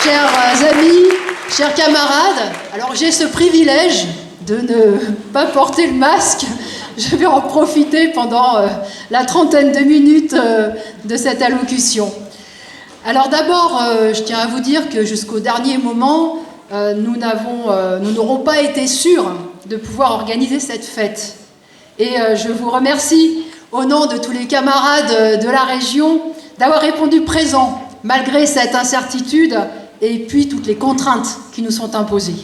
Chers amis, chers camarades, alors j'ai ce privilège de ne pas porter le masque. Je vais en profiter pendant la trentaine de minutes de cette allocution. Alors d'abord, je tiens à vous dire que jusqu'au dernier moment, nous n'aurons pas été sûrs de pouvoir organiser cette fête. Et je vous remercie, au nom de tous les camarades de la région, d'avoir répondu présent, malgré cette incertitude et puis toutes les contraintes qui nous sont imposées.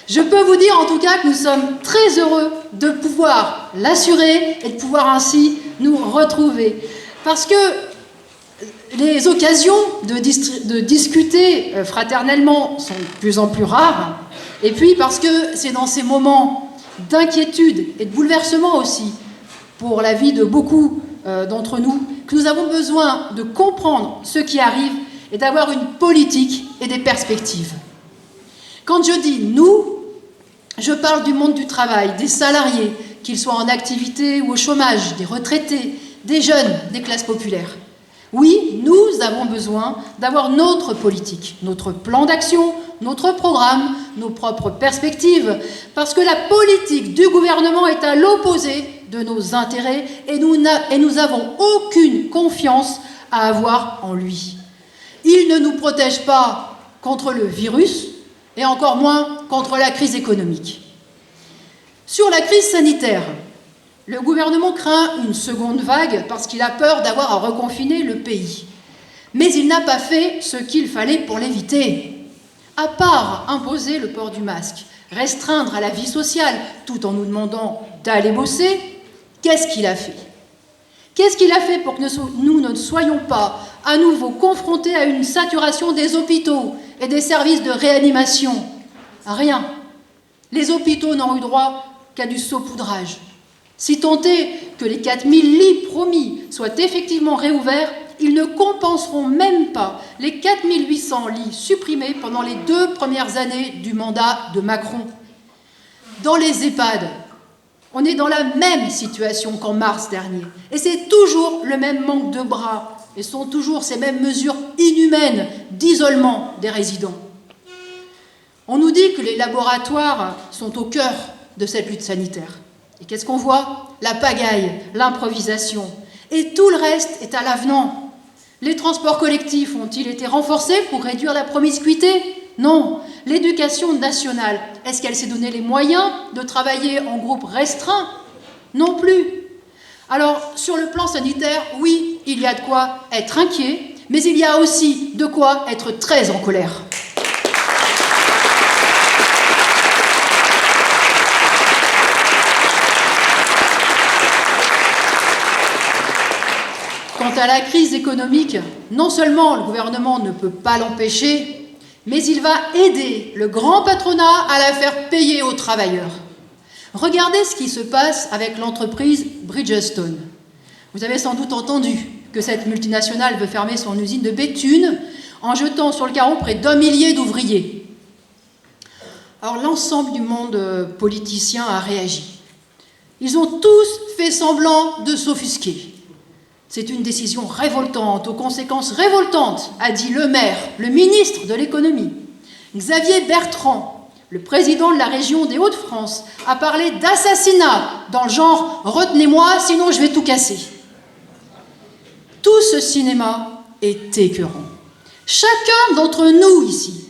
Je peux vous dire en tout cas que nous sommes très heureux de pouvoir l'assurer et de pouvoir ainsi nous retrouver. Parce que les occasions de discuter fraternellement sont de plus en plus rares. Et puis parce que c'est dans ces moments d'inquiétude et de bouleversement aussi pour la vie de beaucoup d'entre nous que nous avons besoin de comprendre ce qui arrive et d'avoir une politique et des perspectives. Quand je dis « nous », je parle du monde du travail, des salariés, qu'ils soient en activité ou au chômage, des retraités, des jeunes, des classes populaires. Oui, nous avons besoin d'avoir notre politique, notre plan d'action, notre programme, nos propres perspectives, parce que la politique du gouvernement est à l'opposé de nos intérêts et nous n'avons aucune confiance à avoir en lui. Il ne nous protège pas contre le virus, et encore moins contre la crise économique. Sur la crise sanitaire, le gouvernement craint une seconde vague parce qu'il a peur d'avoir à reconfiner le pays. Mais il n'a pas fait ce qu'il fallait pour l'éviter. À part imposer le port du masque, restreindre à la vie sociale tout en nous demandant d'aller bosser, qu'est-ce qu'il a fait ? Qu'est-ce qu'il a fait pour que nous ne soyons pas à nouveau confrontés à une saturation des hôpitaux et des services de réanimation? Rien. Les hôpitaux n'ont eu droit qu'à du saupoudrage. Si tant est que les 4000 lits promis soient effectivement réouverts, ils ne compenseront même pas les 4800 lits supprimés pendant les 2 premières années du mandat de Macron. Dans les EHPAD, on est dans la même situation qu'en mars dernier. Et c'est toujours le même manque de bras. Et sont toujours ces mêmes mesures inhumaines d'isolement des résidents. On nous dit que les laboratoires sont au cœur de cette lutte sanitaire. Et qu'est-ce qu'on voit? La pagaille, l'improvisation. Et tout le reste est à l'avenant. Les transports collectifs ont-ils été renforcés pour réduire la promiscuité? Non. L'éducation nationale, est-ce qu'elle s'est donné les moyens de travailler en groupe restreint? Non plus. Alors, sur le plan sanitaire, oui, il y a de quoi être inquiet, mais il y a aussi de quoi être très en colère. Quant à la crise économique, non seulement le gouvernement ne peut pas l'empêcher, mais il va aider le grand patronat à la faire payer aux travailleurs. Regardez ce qui se passe avec l'entreprise Bridgestone. Vous avez sans doute entendu que cette multinationale veut fermer son usine de Béthune en jetant sur le carreau près d'1 millier d'ouvriers. Alors l'ensemble du monde politicien a réagi. Ils ont tous fait semblant de s'offusquer. C'est une décision révoltante, aux conséquences révoltantes, a dit le maire, le ministre de l'économie. Xavier Bertrand, le président de la région des Hauts-de-France, a parlé d'assassinat dans le genre « retenez-moi, sinon je vais tout casser ». Tout ce cinéma est écœurant. Chacun d'entre nous ici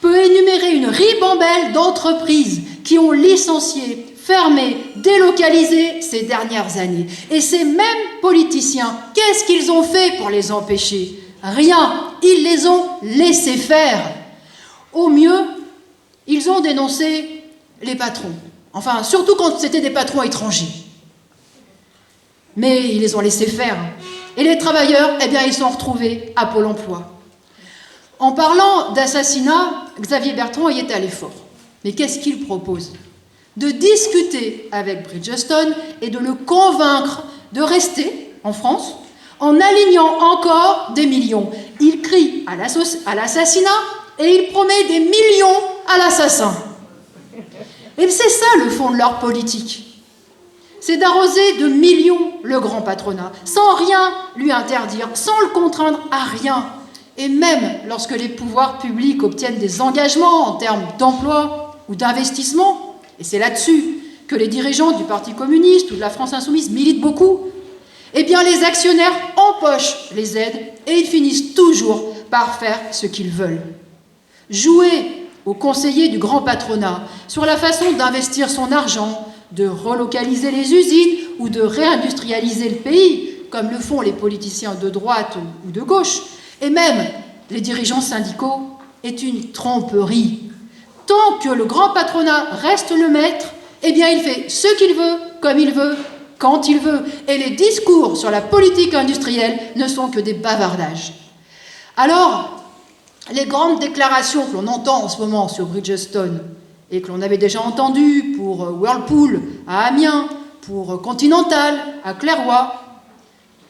peut énumérer une ribambelle d'entreprises qui ont licencié, fermé, délocalisé ces dernières années. Et ces mêmes politiciens, qu'est-ce qu'ils ont fait pour les empêcher? Rien, ils les ont laissés faire. Au mieux, ils ont dénoncé les patrons. Enfin, surtout quand c'était des patrons étrangers. Mais ils les ont laissés faire. Et les travailleurs, eh bien, ils sont retrouvés à Pôle emploi. En parlant d'assassinat, Xavier Bertrand y est allé fort. Mais qu'est-ce qu'il propose? De discuter avec Bridgestone et de le convaincre de rester en France en alignant encore des millions. Il crie à l'assassinat et il promet des millions à l'assassin. Et c'est ça le fond de leur politique. C'est d'arroser de millions le grand patronat, sans rien lui interdire, sans le contraindre à rien. Et même lorsque les pouvoirs publics obtiennent des engagements en termes d'emploi ou d'investissement, et c'est là-dessus que les dirigeants du Parti communiste ou de la France insoumise militent beaucoup, eh bien les actionnaires empochent les aides et ils finissent toujours par faire ce qu'ils veulent. Jouer aux conseillers du grand patronat sur la façon d'investir son argent, de relocaliser les usines ou de réindustrialiser le pays, comme le font les politiciens de droite ou de gauche, et même les dirigeants syndicaux, est une tromperie. Tant que le grand patronat reste le maître, eh bien il fait ce qu'il veut, comme il veut, quand il veut. Et les discours sur la politique industrielle ne sont que des bavardages. Alors, les grandes déclarations que l'on entend en ce moment sur Bridgestone et que l'on avait déjà entendues pour Whirlpool à Amiens, pour Continental à Clairoy,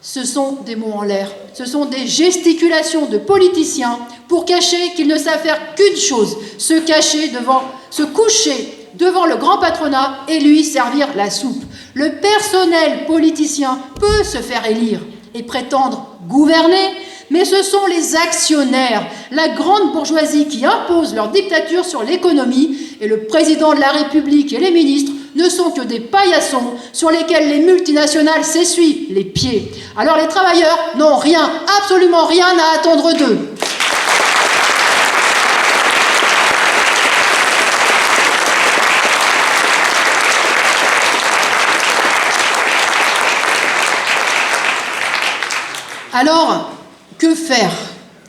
ce sont des mots en l'air, ce sont des gesticulations de politiciens pour cacher qu'ils ne savent faire qu'une chose, se coucher devant le grand patronat et lui servir la soupe. Le personnel politicien peut se faire élire et prétendre gouverner, mais ce sont les actionnaires, la grande bourgeoisie qui impose leur dictature sur l'économie, et le président de la République et les ministres ne sont que des paillassons sur lesquels les multinationales s'essuient les pieds. Alors les travailleurs n'ont rien, absolument rien à attendre d'eux. Alors, que faire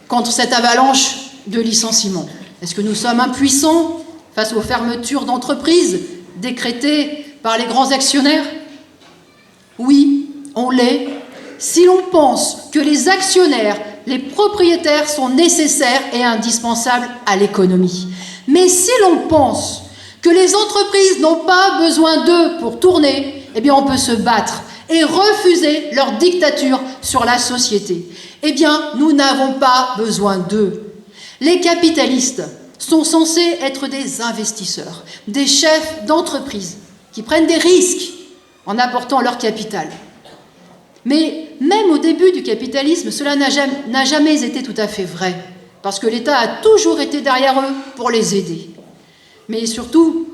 contre cette avalanche de licenciements? Est-ce que nous sommes impuissants face aux fermetures d'entreprises décrétées par les grands actionnaires? Oui, on l'est, si l'on pense que les actionnaires, les propriétaires sont nécessaires et indispensables à l'économie. Mais si l'on pense que les entreprises n'ont pas besoin d'eux pour tourner, eh bien on peut se battre et refuser leur dictature sur la société. Eh bien, nous n'avons pas besoin d'eux. Les capitalistes sont censés être des investisseurs, des chefs d'entreprise qui prennent des risques en apportant leur capital. Mais même au début du capitalisme, cela n'a jamais été tout à fait vrai, parce que l'État a toujours été derrière eux pour les aider. Mais surtout,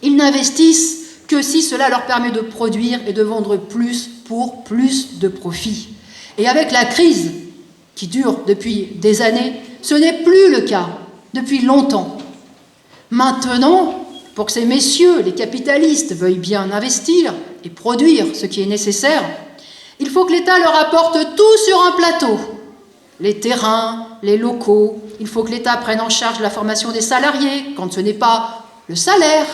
ils n'investissent que si cela leur permet de produire et de vendre plus pour plus de profit. Et avec la crise qui dure depuis des années, ce n'est plus le cas depuis longtemps. Maintenant, pour que ces messieurs, les capitalistes, veuillent bien investir et produire ce qui est nécessaire, il faut que l'État leur apporte tout sur un plateau. Les terrains, les locaux, il faut que l'État prenne en charge la formation des salariés, quand ce n'est pas le salaire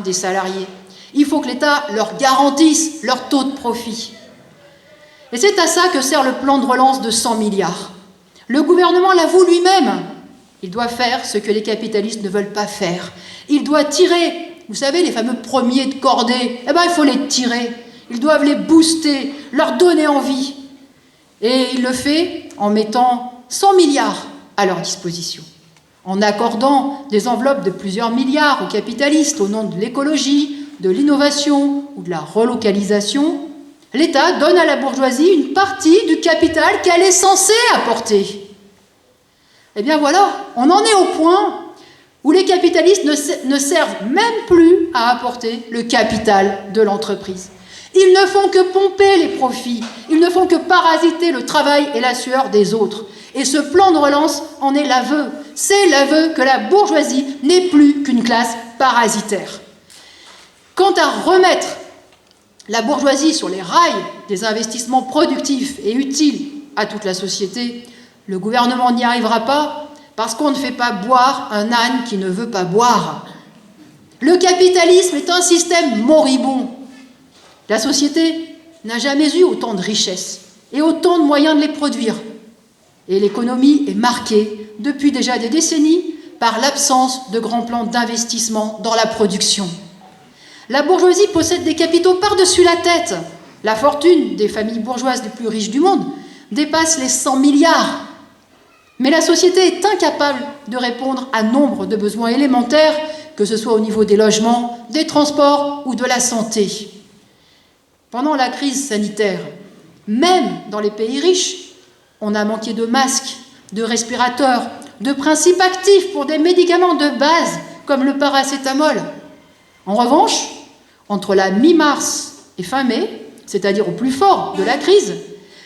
des salariés. Il faut que l'État leur garantisse leur taux de profit. Et c'est à ça que sert le plan de relance de 100 milliards. Le gouvernement l'avoue lui-même. Il doit faire ce que les capitalistes ne veulent pas faire. Il doit tirer, vous savez, les fameux premiers de cordée. Eh bien, il faut les tirer. Ils doivent les booster, leur donner envie. Et il le fait en mettant 100 milliards à leur disposition, en accordant des enveloppes de plusieurs milliards aux capitalistes au nom de l'écologie, de l'innovation ou de la relocalisation. L'État donne à la bourgeoisie une partie du capital qu'elle est censée apporter. Eh bien voilà, on en est au point où les capitalistes ne servent même plus à apporter le capital de l'entreprise. Ils ne font que pomper les profits, ils ne font que parasiter le travail et la sueur des autres. Et ce plan de relance en est l'aveu. C'est l'aveu que la bourgeoisie n'est plus qu'une classe parasitaire. Quant à remettre la bourgeoisie sur les rails des investissements productifs et utiles à toute la société, le gouvernement n'y arrivera pas parce qu'on ne fait pas boire un âne qui ne veut pas boire. Le capitalisme est un système moribond. La société n'a jamais eu autant de richesses et autant de moyens de les produire. Et l'économie est marquée depuis déjà des décennies par l'absence de grands plans d'investissement dans la production. La bourgeoisie possède des capitaux par-dessus la tête. La fortune des familles bourgeoises les plus riches du monde dépasse les 100 milliards. Mais la société est incapable de répondre à nombre de besoins élémentaires, que ce soit au niveau des logements, des transports ou de la santé. Pendant la crise sanitaire, même dans les pays riches, on a manqué de masques, de respirateurs, de principes actifs pour des médicaments de base comme le paracétamol. En revanche, entre la mi-mars et fin mai, c'est-à-dire au plus fort de la crise,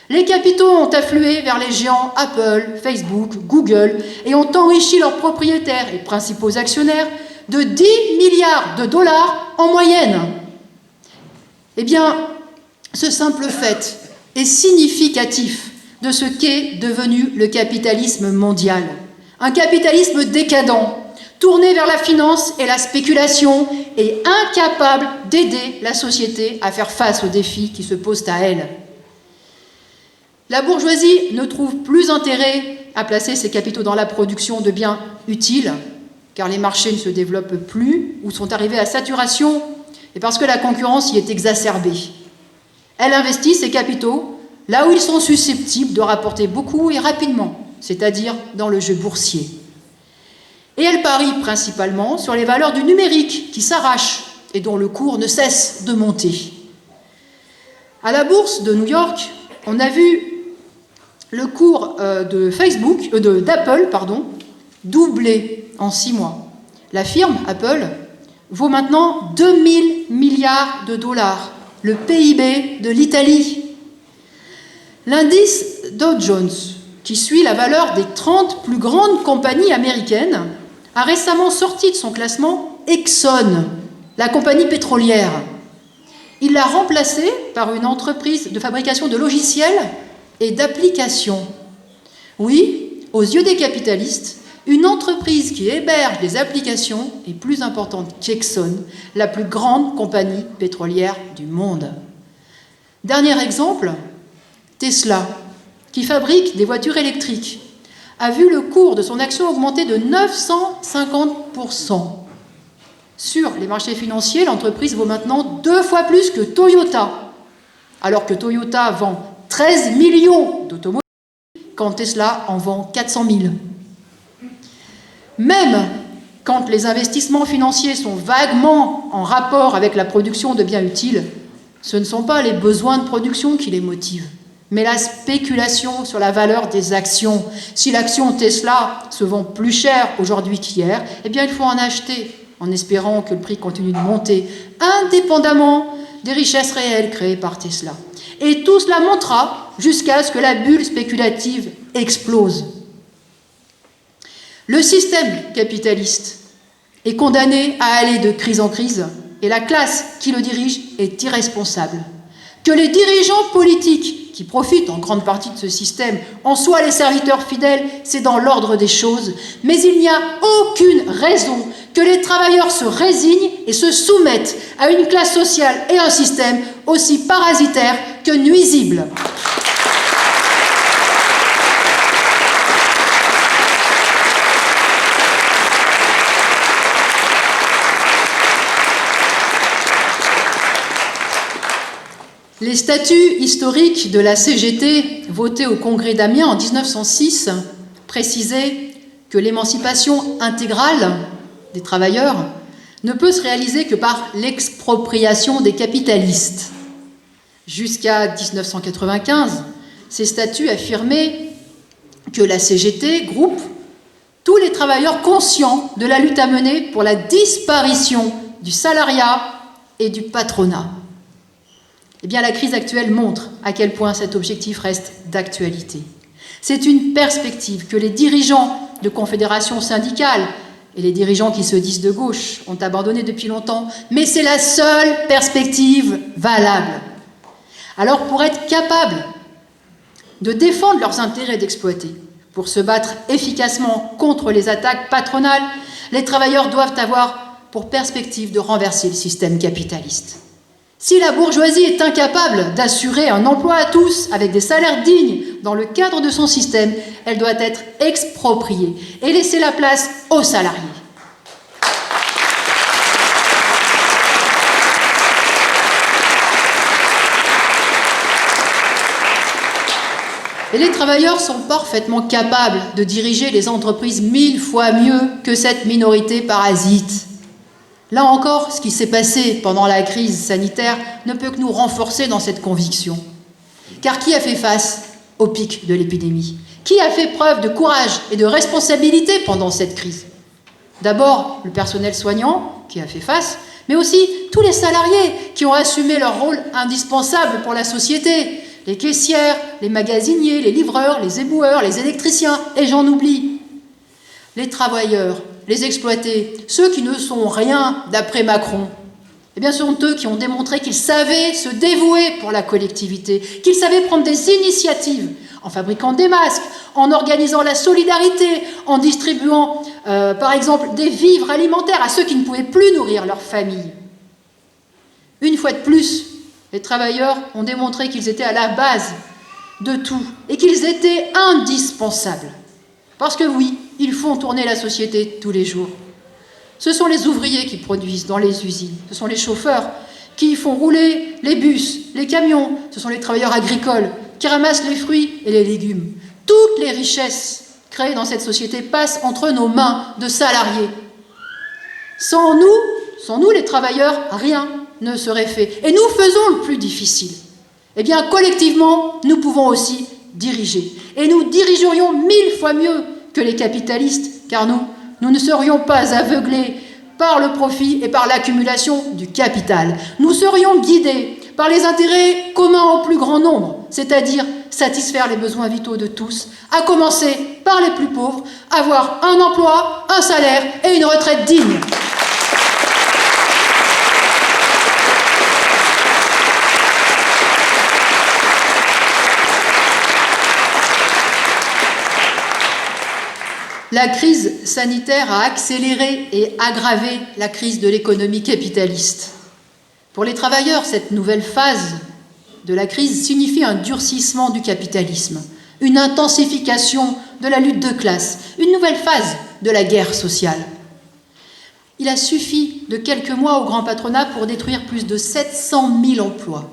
les capitaux ont afflué vers les géants Apple, Facebook, Google et ont enrichi leurs propriétaires et principaux actionnaires de 10 milliards de dollars en moyenne. Eh bien, ce simple fait est significatif de ce qu'est devenu le capitalisme mondial. Un capitalisme décadent, tourné vers la finance et la spéculation et incapable d'aider la société à faire face aux défis qui se posent à elle. La bourgeoisie ne trouve plus intérêt à placer ses capitaux dans la production de biens utiles, car les marchés ne se développent plus ou sont arrivés à saturation, et parce que la concurrence y est exacerbée. Elle investit ses capitaux là où ils sont susceptibles de rapporter beaucoup et rapidement, c'est-à-dire dans le jeu boursier. Et elle parie principalement sur les valeurs du numérique qui s'arrachent et dont le cours ne cesse de monter. À la bourse de New York, on a vu le cours d'Apple doubler en 6 mois. La firme Apple vaut maintenant 2000 milliards de dollars, le PIB de l'Italie. L'indice Dow Jones, qui suit la valeur des 30 plus grandes compagnies américaines, a récemment sorti de son classement Exxon, la compagnie pétrolière. Il l'a remplacée par une entreprise de fabrication de logiciels et d'applications. Oui, aux yeux des capitalistes, une entreprise qui héberge des applications est plus importante qu'Exxon, la plus grande compagnie pétrolière du monde. Dernier exemple, Tesla, qui fabrique des voitures électriques, a vu le cours de son action augmenter de 950%. Sur les marchés financiers, l'entreprise vaut maintenant 2 fois plus que Toyota, alors que Toyota vend 13 millions d'automobiles, quand Tesla en vend 400 000. Même quand les investissements financiers sont vaguement en rapport avec la production de biens utiles, ce ne sont pas les besoins de production qui les motivent, mais la spéculation sur la valeur des actions. Si l'action Tesla se vend plus cher aujourd'hui qu'hier, eh bien il faut en acheter, en espérant que le prix continue de monter, indépendamment des richesses réelles créées par Tesla. Et tout cela montera jusqu'à ce que la bulle spéculative explose. Le système capitaliste est condamné à aller de crise en crise, et la classe qui le dirige est irresponsable. Que les dirigeants politiques qui profitent en grande partie de ce système en soient les serviteurs fidèles, c'est dans l'ordre des choses, mais il n'y a aucune raison que les travailleurs se résignent et se soumettent à une classe sociale et un système aussi parasitaires que nuisibles. Les statuts historiques de la CGT, votés au Congrès d'Amiens en 1906, précisaient que l'émancipation intégrale des travailleurs ne peut se réaliser que par l'expropriation des capitalistes. Jusqu'à 1995, ces statuts affirmaient que la CGT groupe tous les travailleurs conscients de la lutte à mener pour la disparition du salariat et du patronat. Eh bien, la crise actuelle montre à quel point cet objectif reste d'actualité. C'est une perspective que les dirigeants de confédérations syndicales et les dirigeants qui se disent de gauche ont abandonnée depuis longtemps, mais c'est la seule perspective valable. Alors, pour être capables de défendre leurs intérêts d'exploiter, pour se battre efficacement contre les attaques patronales, les travailleurs doivent avoir pour perspective de renverser le système capitaliste. Si la bourgeoisie est incapable d'assurer un emploi à tous avec des salaires dignes dans le cadre de son système, elle doit être expropriée et laisser la place aux salariés. Et les travailleurs sont parfaitement capables de diriger les entreprises 1000 fois mieux que cette minorité parasite. Là encore, ce qui s'est passé pendant la crise sanitaire ne peut que nous renforcer dans cette conviction. Car qui a fait face au pic de l'épidémie? Qui a fait preuve de courage et de responsabilité pendant cette crise? D'abord, le personnel soignant qui a fait face, mais aussi tous les salariés qui ont assumé leur rôle indispensable pour la société. Les caissières, les magasiniers, les livreurs, les éboueurs, les électriciens, et j'en oublie. Les travailleurs, les exploités, ceux qui ne sont rien d'après Macron, eh bien, ce sont eux qui ont démontré qu'ils savaient se dévouer pour la collectivité, qu'ils savaient prendre des initiatives en fabriquant des masques, en organisant la solidarité, en distribuant, par exemple, des vivres alimentaires à ceux qui ne pouvaient plus nourrir leur famille. Une fois de plus, les travailleurs ont démontré qu'ils étaient à la base de tout et qu'ils étaient indispensables. Parce que oui, ils font tourner la société tous les jours. Ce sont les ouvriers qui produisent dans les usines, ce sont les chauffeurs qui font rouler les bus, les camions, ce sont les travailleurs agricoles qui ramassent les fruits et les légumes. Toutes les richesses créées dans cette société passent entre nos mains de salariés. Sans nous les travailleurs, rien ne serait fait. Et nous faisons le plus difficile. Eh bien, collectivement, nous pouvons aussi diriger. Et nous dirigerions 1000 fois mieux que les capitalistes, car nous ne serions pas aveuglés par le profit et par l'accumulation du capital. Nous serions guidés par les intérêts communs au plus grand nombre, c'est-à-dire satisfaire les besoins vitaux de tous, à commencer par les plus pauvres, avoir un emploi, un salaire et une retraite digne. La crise sanitaire a accéléré et aggravé la crise de l'économie capitaliste. Pour les travailleurs, cette nouvelle phase de la crise signifie un durcissement du capitalisme, une intensification de la lutte de classe, une nouvelle phase de la guerre sociale. Il a suffi de quelques mois au grand patronat pour détruire plus de 700 000 emplois,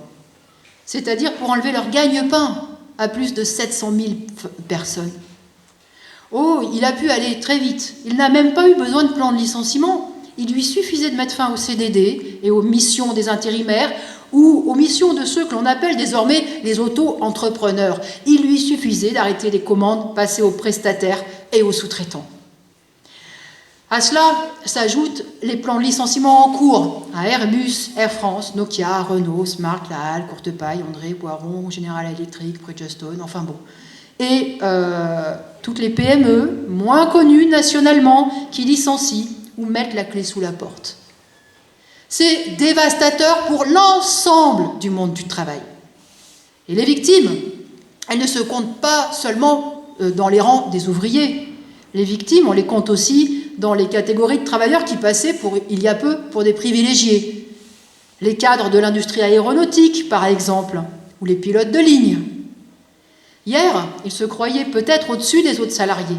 c'est-à-dire pour enlever leur gagne-pain à plus de 700 000 personnes. Oh, il a pu aller très vite. Il n'a même pas eu besoin de plan de licenciement. Il lui suffisait de mettre fin au CDD et aux missions des intérimaires ou aux missions de ceux que l'on appelle désormais les auto-entrepreneurs. Il lui suffisait d'arrêter les commandes passées aux prestataires et aux sous-traitants. À cela s'ajoutent les plans de licenciement en cours à Airbus, Air France, Nokia, Renault, Smart, La Halle, Courtepaille, André, Boiron, General Electric, Bridgestone, enfin bon. Et toutes les PME, moins connues nationalement, qui licencient ou mettent la clé sous la porte. C'est dévastateur pour l'ensemble du monde du travail. Et les victimes, elles ne se comptent pas seulement dans les rangs des ouvriers. Les victimes, on les compte aussi dans les catégories de travailleurs qui passaient il y a peu pour des privilégiés. Les cadres de l'industrie aéronautique, par exemple, ou les pilotes de ligne. Hier, ils se croyaient peut-être au-dessus des autres salariés.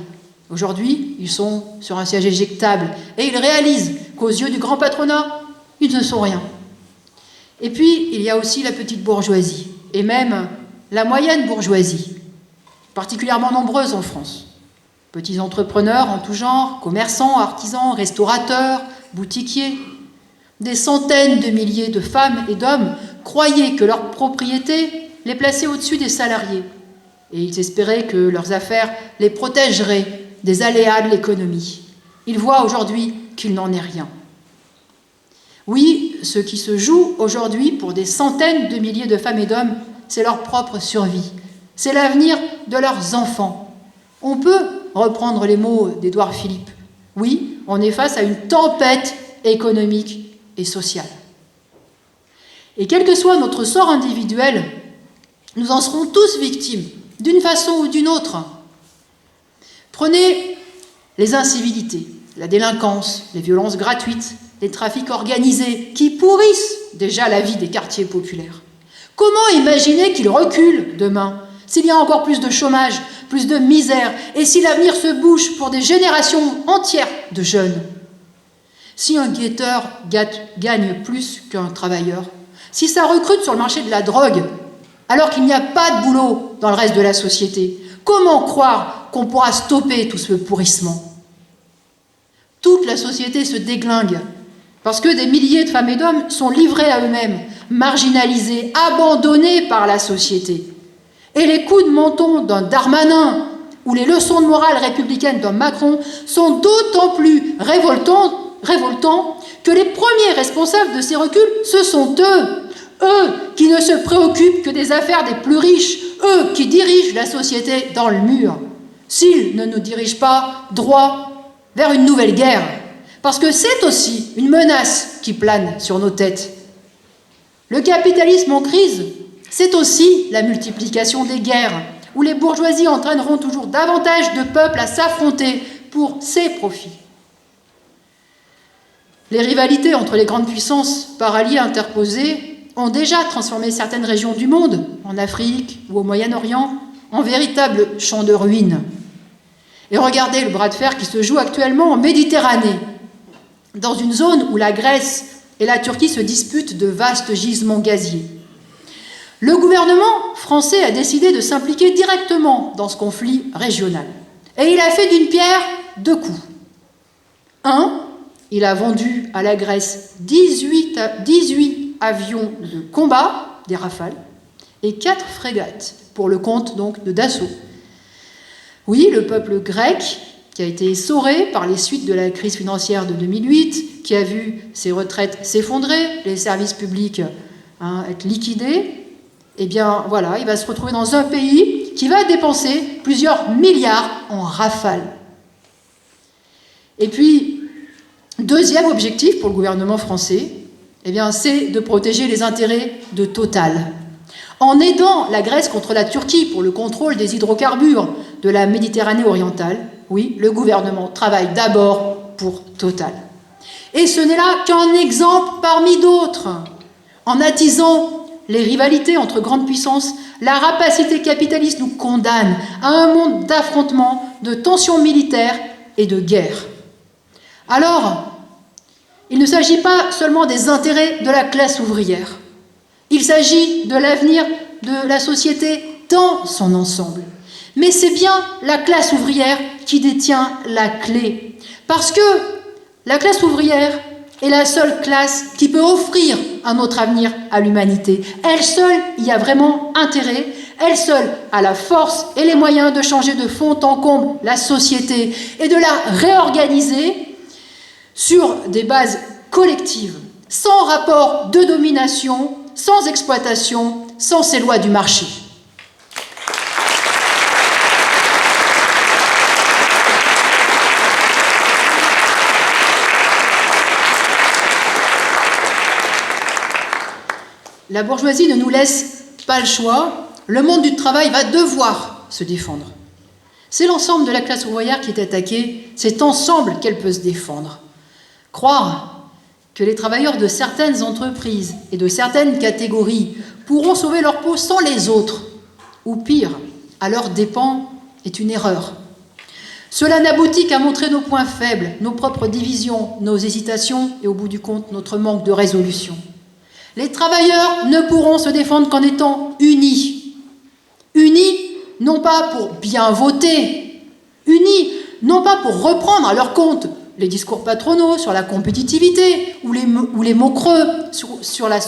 Aujourd'hui, ils sont sur un siège éjectable et ils réalisent qu'aux yeux du grand patronat, ils ne sont rien. Et puis, il y a aussi la petite bourgeoisie, et même la moyenne bourgeoisie, particulièrement nombreuse en France. Petits entrepreneurs en tout genre, commerçants, artisans, restaurateurs, boutiquiers. Des centaines de milliers de femmes et d'hommes croyaient que leur propriété les plaçait au-dessus des salariés. Et ils espéraient que leurs affaires les protégeraient des aléas de l'économie. Ils voient aujourd'hui qu'il n'en est rien. Oui, ce qui se joue aujourd'hui pour des centaines de milliers de femmes et d'hommes, c'est leur propre survie. C'est l'avenir de leurs enfants. On peut reprendre les mots d'Édouard Philippe. Oui, on est face à une tempête économique et sociale. Et quel que soit notre sort individuel, nous en serons tous victimes, d'une façon ou d'une autre. Prenez les incivilités, la délinquance, les violences gratuites, les trafics organisés qui pourrissent déjà la vie des quartiers populaires. Comment imaginer qu'ils reculent demain, s'il y a encore plus de chômage, plus de misère, et si l'avenir se bouche pour des générations entières de jeunes? Si un guetteur gagne plus qu'un travailleur, si ça recrute sur le marché de la drogue, alors qu'il n'y a pas de boulot dans le reste de la société, comment croire qu'on pourra stopper tout ce pourrissement? Toute la société se déglingue, parce que des milliers de femmes et d'hommes sont livrés à eux-mêmes, marginalisés, abandonnés par la société. Et les coups de menton d'un Darmanin où les leçons de morale républicaine de Macron sont d'autant plus révoltants que les premiers responsables de ces reculs, ce sont eux qui ne se préoccupent que des affaires des plus riches, eux qui dirigent la société dans le mur, s'ils ne nous dirigent pas droit vers une nouvelle guerre, parce que c'est aussi une menace qui plane sur nos têtes. Le capitalisme en crise, c'est aussi la multiplication des guerres, où les bourgeoisies entraîneront toujours davantage de peuples à s'affronter pour ses profits. Les rivalités entre les grandes puissances par alliés interposés ont déjà transformé certaines régions du monde, en Afrique ou au Moyen-Orient, en véritables champs de ruines. Et regardez le bras de fer qui se joue actuellement en Méditerranée, dans une zone où la Grèce et la Turquie se disputent de vastes gisements gaziers. Le gouvernement français a décidé de s'impliquer directement dans ce conflit régional. Et il a fait d'une pierre deux coups. Un, il a vendu à la Grèce 18 avions de combat, des Rafales, et 4 frégates, pour le compte donc de Dassault. Oui, le peuple grec, qui a été essoré par les suites de la crise financière de 2008, qui a vu ses retraites s'effondrer, les services publics être liquidés, eh bien voilà, il va se retrouver dans un pays qui va dépenser plusieurs milliards en rafales. Et puis, deuxième objectif pour le gouvernement français, eh bien, c'est de protéger les intérêts de Total. En aidant la Grèce contre la Turquie pour le contrôle des hydrocarbures de la Méditerranée orientale, oui, le gouvernement travaille d'abord pour Total. Et ce n'est là qu'un exemple parmi d'autres. En attisant les rivalités entre grandes puissances, la rapacité capitaliste nous condamne à un monde d'affrontements, de tensions militaires et de guerres. Alors, il ne s'agit pas seulement des intérêts de la classe ouvrière. Il s'agit de l'avenir de la société dans son ensemble. Mais c'est bien la classe ouvrière qui détient la clé. Parce que la classe ouvrière est la seule classe qui peut offrir un autre avenir à l'humanité. Elle seule y a vraiment intérêt. Elle seule a la force et les moyens de changer de fond en comble la société et de la réorganiser sur des bases collectives, sans rapport de domination, sans exploitation, sans ces lois du marché. La bourgeoisie ne nous laisse pas le choix. Le monde du travail va devoir se défendre. C'est l'ensemble de la classe ouvrière qui est attaquée. C'est ensemble qu'elle peut se défendre. Croire que les travailleurs de certaines entreprises et de certaines catégories pourront sauver leur peau sans les autres, ou pire, à leurs dépens, est une erreur. Cela n'aboutit qu'à montrer nos points faibles, nos propres divisions, nos hésitations et au bout du compte, notre manque de résolution. Les travailleurs ne pourront se défendre qu'en étant unis. Unis, non pas pour bien voter, unis, non pas pour reprendre à leur compte les discours patronaux sur la compétitivité ou les mots creux sur le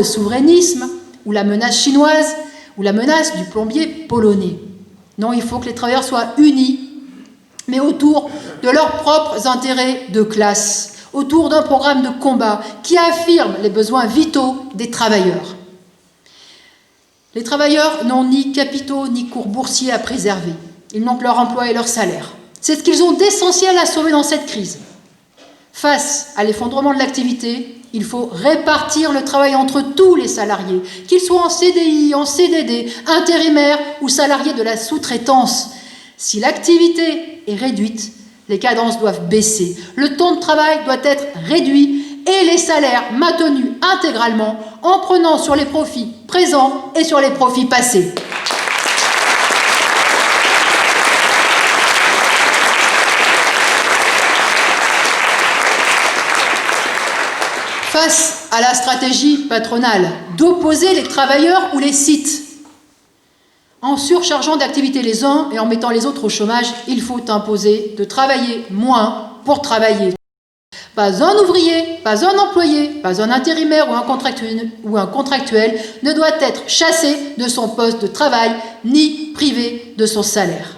souverainisme ou la menace chinoise ou la menace du plombier polonais. Non, il faut que les travailleurs soient unis, mais autour de leurs propres intérêts de classe, autour d'un programme de combat qui affirme les besoins vitaux des travailleurs. Les travailleurs n'ont ni capitaux ni cours boursiers à préserver. Ils n'ont que leur emploi et leur salaire. C'est ce qu'ils ont d'essentiel à sauver dans cette crise. Face à l'effondrement de l'activité, il faut répartir le travail entre tous les salariés, qu'ils soient en CDI, en CDD, intérimaires ou salariés de la sous-traitance. Si l'activité est réduite, les cadences doivent baisser, le temps de travail doit être réduit et les salaires maintenus intégralement en prenant sur les profits présents et sur les profits passés. Face à la stratégie patronale d'opposer les travailleurs ou les sites, en surchargeant d'activités les uns et en mettant les autres au chômage, il faut imposer de travailler moins pour travailler. Pas un ouvrier, pas un employé, pas un intérimaire ou un contractuel ne doit être chassé de son poste de travail ni privé de son salaire.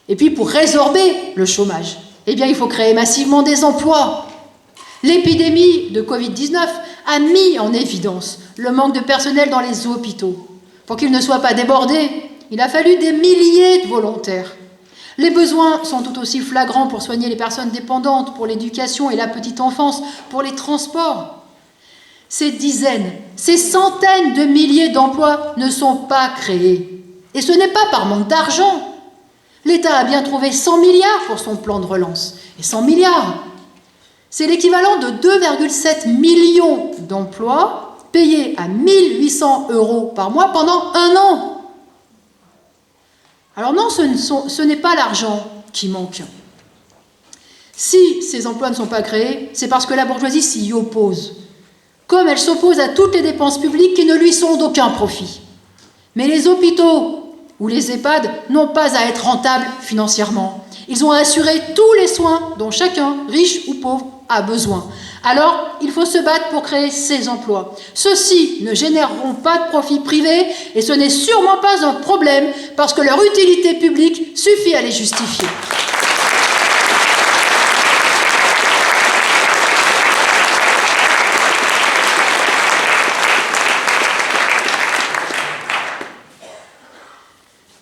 Et puis pour résorber le chômage, eh bien il faut créer massivement des emplois. L'épidémie de Covid-19 a mis en évidence le manque de personnel dans les hôpitaux. Pour qu'ils ne soient pas débordés, il a fallu des milliers de volontaires. Les besoins sont tout aussi flagrants pour soigner les personnes dépendantes, pour l'éducation et la petite enfance, pour les transports. Ces dizaines, ces centaines de milliers d'emplois ne sont pas créés. Et ce n'est pas par manque d'argent. L'État a bien trouvé 100 milliards pour son plan de relance. Et 100 milliards, c'est l'équivalent de 2,7 millions d'emplois payés à 1 800 € par mois pendant un an. Alors non, ce n'est pas l'argent qui manque. Si ces emplois ne sont pas créés, c'est parce que la bourgeoisie s'y oppose, comme elle s'oppose à toutes les dépenses publiques qui ne lui sont d'aucun profit. Mais les hôpitaux ou les EHPAD n'ont pas à être rentables financièrement. Ils ont à assurer tous les soins dont chacun, riche ou pauvre, a besoin. Alors, il faut se battre pour créer ces emplois. Ceux-ci ne généreront pas de profit privé et ce n'est sûrement pas un problème parce que leur utilité publique suffit à les justifier.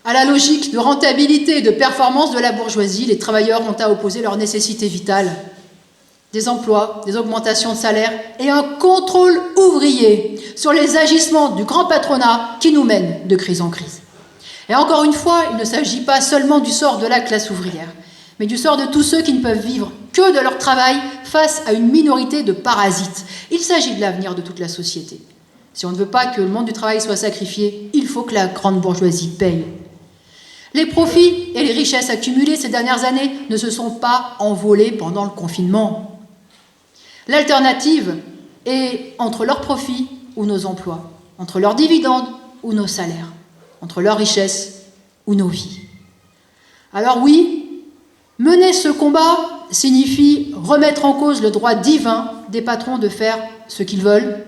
À la logique de rentabilité et de performance de la bourgeoisie, les travailleurs ont à opposer leurs nécessités vitales. Des emplois, des augmentations de salaire et un contrôle ouvrier sur les agissements du grand patronat qui nous mène de crise en crise. Et encore une fois, il ne s'agit pas seulement du sort de la classe ouvrière, mais du sort de tous ceux qui ne peuvent vivre que de leur travail face à une minorité de parasites. Il s'agit de l'avenir de toute la société. Si on ne veut pas que le monde du travail soit sacrifié, il faut que la grande bourgeoisie paye. Les profits et les richesses accumulées ces dernières années ne se sont pas envolés pendant le confinement. L'alternative est entre leurs profits ou nos emplois, entre leurs dividendes ou nos salaires, entre leurs richesses ou nos vies. Alors oui, mener ce combat signifie remettre en cause le droit divin des patrons de faire ce qu'ils veulent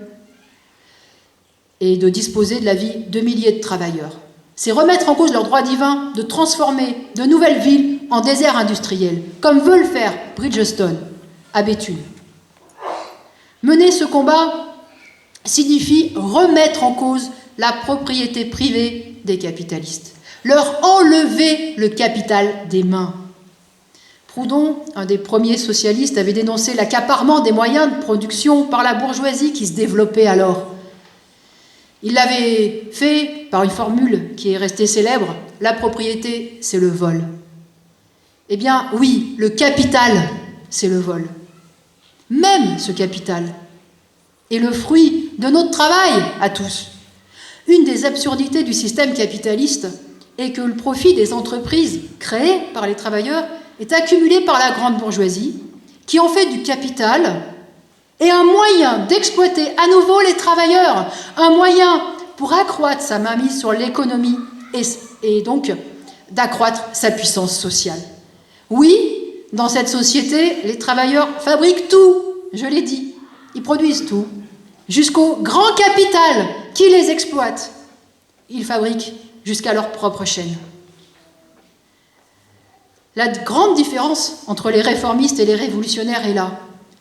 et de disposer de la vie de milliers de travailleurs. C'est remettre en cause leur droit divin de transformer de nouvelles villes en déserts industriels, comme veut le faire Bridgestone à Béthune. Mener ce combat signifie remettre en cause la propriété privée des capitalistes, leur enlever le capital des mains. Proudhon, un des premiers socialistes, avait dénoncé l'accaparement des moyens de production par la bourgeoisie qui se développait alors. Il l'avait fait par une formule qui est restée célèbre, la propriété, c'est le vol. Eh bien, oui, le capital, c'est le vol. Même ce capital est le fruit de notre travail à tous. Une des absurdités du système capitaliste est que le profit des entreprises créées par les travailleurs est accumulé par la grande bourgeoisie, qui en fait du capital et un moyen d'exploiter à nouveau les travailleurs, un moyen pour accroître sa mainmise sur l'économie et donc d'accroître sa puissance sociale. Oui, dans cette société, les travailleurs fabriquent tout, je l'ai dit, ils produisent tout, jusqu'au grand capital qui les exploite. Ils fabriquent jusqu'à leur propre chaîne. La grande différence entre les réformistes et les révolutionnaires est là.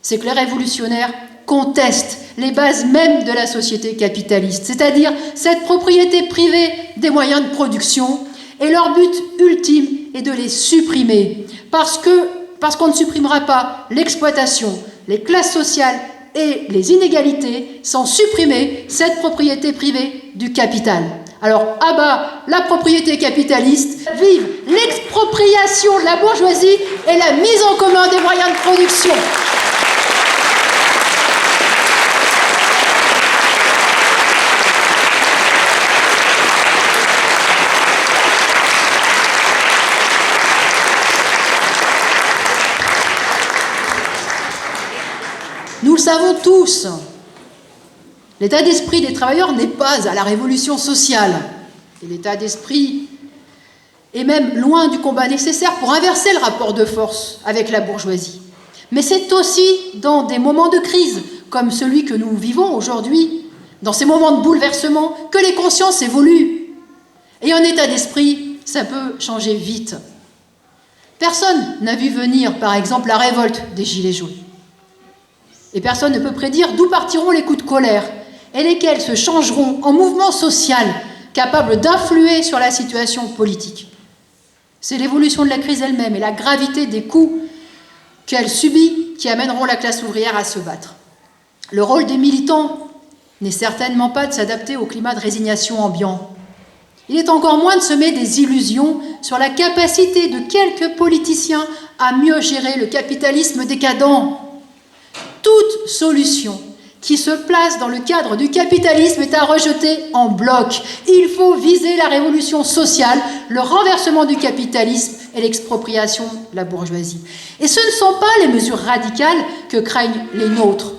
C'est que les révolutionnaires contestent les bases mêmes de la société capitaliste, c'est-à-dire cette propriété privée des moyens de production, et leur but ultime est de les supprimer, parce qu'on ne supprimera pas l'exploitation, les classes sociales et les inégalités sans supprimer cette propriété privée du capital. Alors, à bas la propriété capitaliste, vive l'expropriation de la bourgeoisie et la mise en commun des moyens de production. Nous le savons tous, l'état d'esprit des travailleurs n'est pas à la révolution sociale. Et l'état d'esprit est même loin du combat nécessaire pour inverser le rapport de force avec la bourgeoisie. Mais c'est aussi dans des moments de crise, comme celui que nous vivons aujourd'hui, dans ces moments de bouleversement, que les consciences évoluent. Et un état d'esprit, ça peut changer vite. Personne n'a vu venir, par exemple, la révolte des Gilets jaunes. Et personne ne peut prédire d'où partiront les coups de colère et lesquels se changeront en mouvement social capable d'influer sur la situation politique. C'est l'évolution de la crise elle-même et la gravité des coups qu'elle subit qui amèneront la classe ouvrière à se battre. Le rôle des militants n'est certainement pas de s'adapter au climat de résignation ambiant. Il est encore moins de semer des illusions sur la capacité de quelques politiciens à mieux gérer le capitalisme décadent. Toute solution qui se place dans le cadre du capitalisme est à rejeter en bloc. Il faut viser la révolution sociale, le renversement du capitalisme et l'expropriation de la bourgeoisie. Et ce ne sont pas les mesures radicales que craignent les nôtres.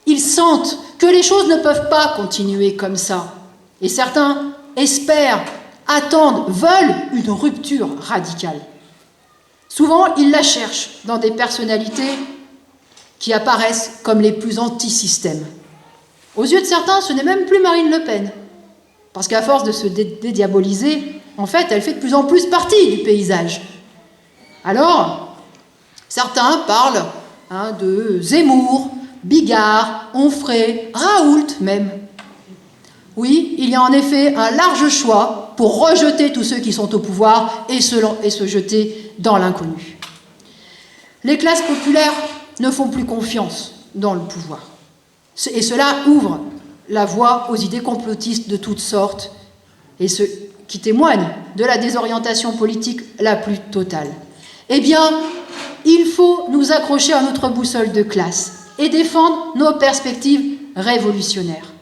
Ils sentent que les choses ne peuvent pas continuer comme ça. Et certains espèrent, attendent, veulent une rupture radicale. Souvent, ils la cherchent dans des personnalités qui apparaissent comme les plus anti-système. Aux yeux de certains, ce n'est même plus Marine Le Pen, parce qu'à force de se dédiaboliser, en fait, elle fait de plus en plus partie du paysage. Alors, certains parlent de Zemmour, Bigard, Onfray, Raoult même. Oui, il y a en effet un large choix pour rejeter tous ceux qui sont au pouvoir et se jeter dans l'inconnu. Les classes populaires ne font plus confiance dans le pouvoir. Et cela ouvre la voie aux idées complotistes de toutes sortes, et ce qui témoigne de la désorientation politique la plus totale. Eh bien, il faut nous accrocher à notre boussole de classe et défendre nos perspectives révolutionnaires.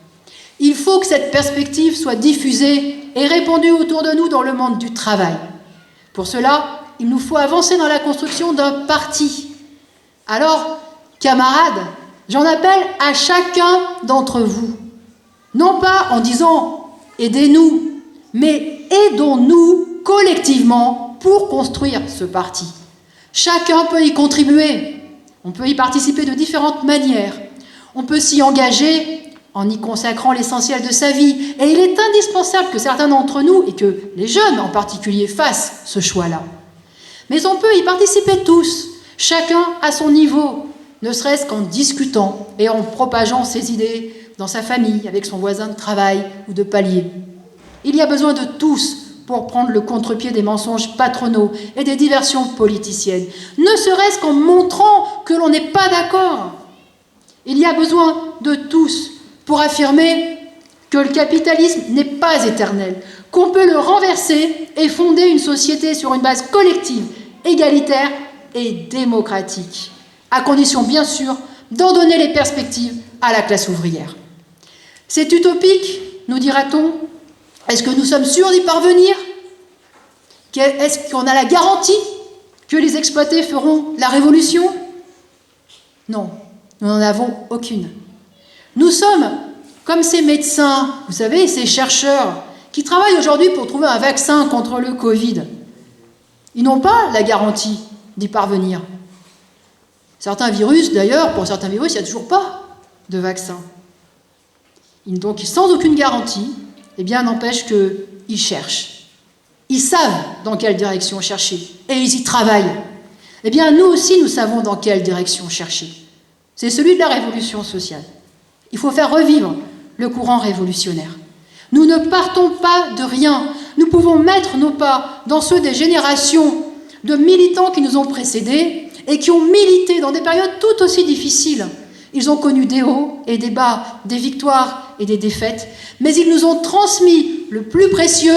Il faut que cette perspective soit diffusée et répandue autour de nous dans le monde du travail. Pour cela, il nous faut avancer dans la construction d'un parti. Alors, camarades, j'en appelle à chacun d'entre vous, non pas en disant « aidez-nous », mais aidons-nous collectivement pour construire ce parti. Chacun peut y contribuer, on peut y participer de différentes manières, on peut s'y engager en y consacrant l'essentiel de sa vie, et il est indispensable que certains d'entre nous, et que les jeunes en particulier, fassent ce choix-là. Mais on peut y participer tous, chacun à son niveau, ne serait-ce qu'en discutant et en propageant ses idées dans sa famille, avec son voisin de travail ou de palier. Il y a besoin de tous pour prendre le contre-pied des mensonges patronaux et des diversions politiciennes, ne serait-ce qu'en montrant que l'on n'est pas d'accord. Il y a besoin de tous pour affirmer que le capitalisme n'est pas éternel, qu'on peut le renverser et fonder une société sur une base collective, égalitaire et démocratique, à condition bien sûr d'en donner les perspectives à la classe ouvrière. C'est utopique, nous dira-t-on. Est-ce que nous sommes sûrs d'y parvenir? Est-ce qu'on a la garantie que les exploités feront la révolution? Non, nous n'en avons aucune. Nous sommes comme ces médecins, vous savez, ces chercheurs qui travaillent aujourd'hui pour trouver un vaccin contre le Covid. Ils n'ont pas la garantie d'y parvenir. Certains virus, d'ailleurs, pour certains virus, il n'y a toujours pas de vaccin. Donc, sans aucune garantie, eh bien, n'empêche qu'ils cherchent. Ils savent dans quelle direction chercher et ils y travaillent. Eh bien, nous aussi, nous savons dans quelle direction chercher. C'est celui de la révolution sociale. Il faut faire revivre le courant révolutionnaire. Nous ne partons pas de rien. Nous pouvons mettre nos pas dans ceux des générations de militants qui nous ont précédés et qui ont milité dans des périodes tout aussi difficiles. Ils ont connu des hauts et des bas, des victoires et des défaites, mais ils nous ont transmis le plus précieux,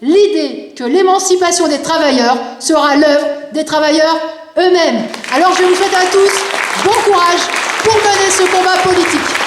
l'idée que l'émancipation des travailleurs sera l'œuvre des travailleurs eux-mêmes. Alors je vous souhaite à tous bon courage pour mener ce combat politique.